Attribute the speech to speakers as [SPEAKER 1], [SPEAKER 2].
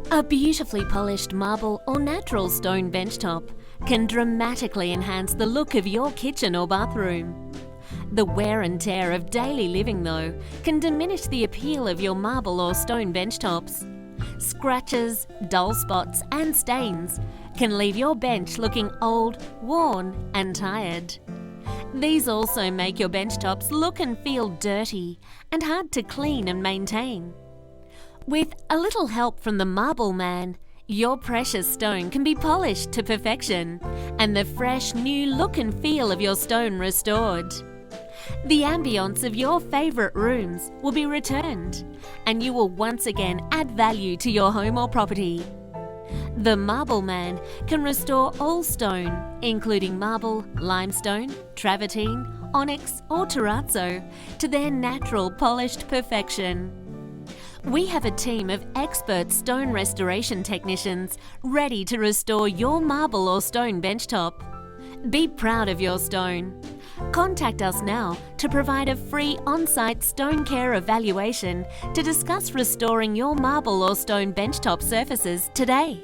[SPEAKER 1] A beautifully polished marble or natural stone benchtop can dramatically enhance the look of your kitchen or bathroom. The wear and tear of daily living, though, can diminish the appeal of your marble or stone benchtops. Scratches, dull spots and stains can leave your bench looking old, worn and tired. These also make your benchtops look and feel dirty and hard to clean and maintain. With a little help from the Marble Man, your precious stone can be polished to perfection and the fresh new look and feel of your stone restored. The ambience of your favourite rooms will be returned and you will once again add value to your home or property. The Marble Man can restore all stone, including marble, limestone, travertine, onyx or terrazzo, to their natural polished perfection. We have a team of expert stone restoration technicians ready to restore your marble or stone benchtop. Be proud of your stone. Contact us now to provide a free on-site stone care evaluation to discuss restoring your marble or stone benchtop surfaces today.